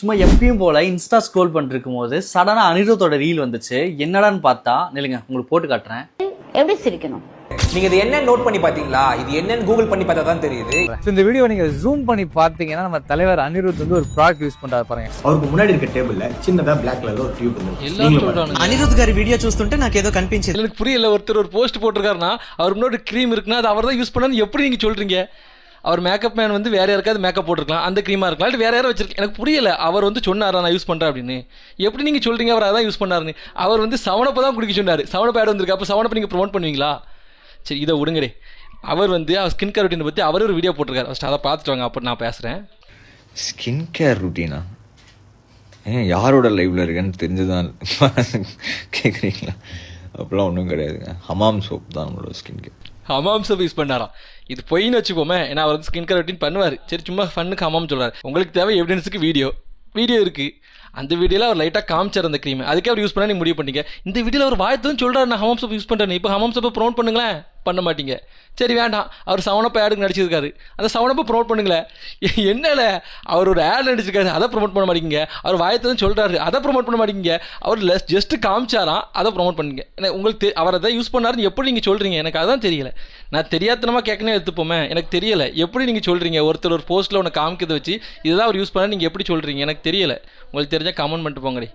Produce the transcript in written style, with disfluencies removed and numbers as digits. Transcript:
சும்மா எப்பயும் போல இன்ஸ்டா ஸ்க்ரோல் பண்ணிருக்கும் போது சடனா அனிருத்தோட ரீல் வந்துச்சு. என்னடான்னு பார்த்தா நில்லுங்க உங்களுக்கு போட்டு காட்டுறேன். எப்படி சிரிக்கணும்? நீங்க இது என்ன நோட் பண்ணி பாத்தீங்களா? இது என்னன்னு கூகுள் பண்ணி பார்த்தா தான் தெரியுது. இந்த வீடியோ நீங்க ஜூம் பண்ணி பார்த்தீங்கன்னா நம்ம தலைவர் அனிருத் வந்து ஒரு ப்ராடக்ட் யூஸ் பண்றாரு பாருங்க. அவருக்கு முன்னாடி இருக்க டேபிள்ல சின்னதா பிளாக் கலர்ல ஒரு டியூப் இருக்கு. அனிருத் గారి வீடியோ చూస్తుంటే నాకు ఏదో కనిపించింది. எனக்கு புரியல. ஒருத்தர் ஒரு போஸ்ட் போட்டிருக்காருன்னா அவர் முன்னாடி க்ரீம் இருக்குன்னா அது அவர் தான் யூஸ் பண்ணான்னு எப்படி நீங்க சொல்றீங்க? அவர் மேக்கப் மேன் வந்து வேற யாருக்காவது மேக்கப் போட்டிருக்கலாம், அந்த க்ரீமா இருக்கலாம், இல்லை வேற யாரும் வச்சிருக்கலாம். எனக்கு புரியல. அவர் வந்து சொன்னாரா நான் யூஸ் பண்றேன் அப்படின்னு? எப்படி நீங்க சொல்றீங்க அவர் அதான் யூஸ் பண்ணாருன்னு? அவர் வந்து சவனப்பை தான் குடிக்க சொன்னார். சவனப்பை ஆட் வந்திருக்கு. அப்போ சவனப்பை நீங்கள் ப்ரொமோட் பண்ணுவீங்களா? சரி இதை விடுங்கடே. அவர் வந்து அவர் ஸ்கின் கேர் ரொட்டீனை பற்றி அவர் ஒரு வீடியோ போட்டிருக்காரு. ஃபஸ்ட் அதை பார்த்துட்டு வாங்க, அப்புறம் நான் பேசுகிறேன். ஸ்கின் கேர் ருட்டீனா? ஏன் யாரோட லைவ்ல இருக்கேன்னு தெரிஞ்சுதான் கேட்குறீங்களா? அப்படிலாம் ஒன்றும் கிடையாதுங்க. ஹமாம் சோப் தான் நம்மளோட skin care. Hamam soap use பண்ணாராம். இது பொய்ன்னு வச்சுப்போமே. ஏன்னா அவர் வந்து ஸ்கின் கேர் ரொட்டீன் பண்ணுவார். சரி சும்மா ஃபன்னுக்கு ஹமாம் சொல்கிறார். உங்களுக்கு தேவை எவிடன்ஸுக்கு வீடியோ இருக்குது. அந்த வீடியோவில் அவர் லைட்டாக காமிச்சார் அந்த க்ரீம். அதுக்கே அவர் யூஸ் பண்ணால் நீங்கள் முடிவு பண்ணிங்க. இந்த வீடியோவில் அவர் வாயத்தும் சொல்கிறார் நான் ஹமாம் சோப் யூஸ் பண்ணுறேன். இப்போ ஹமாம் சோப்பை ப்ரொமோட் பண்ணுங்களேன். பண்ண மாட்டீங்க. சரி வேண்டாம். அவர் சவனப்பை ஆடுக்கு நடிச்சிருக்காரு. அந்த சவனப்பை ப்ரொமோட் பண்ணுங்களேன். என்னல அவர் ஒரு ஆட் நடிச்சிருக்காரு, அதை ப்ரொமோட் பண்ண மாட்டீங்க. அவர் வாயத்தும் சொல்கிறாரு, அதை ப்ரொமோட் பண்ண மாட்டீங்க. அவர் ஜஸ்ட்டு காமிச்சாராம், அதை ப்ரொமோட் பண்ணுங்க. எனக்கு உங்களுக்கு அவர் அதை யூஸ் பண்ணாருன்னு எப்படி நீங்கள் சொல்கிறீங்க? எனக்கு அதான் தெரியல. நான் தெரியாதனமாக கேட்கனே எடுத்துப்போமே. எனக்கு தெரியலை எப்படி நீங்கள் சொல்கிறீங்க. ஒருத்தர் ஒரு போஸ்ட்டில் ஒன்று காமிக்கிறத வச்சு இதுதான் அவர் யூஸ் பண்ணால் நீங்கள் எப்படி சொல்கிறீங்க? எனக்கு தெரியலை. உங்களுக்கு தெரிஞ்சால் கமெண்ட் பண்ணிட்டு போங்கடி.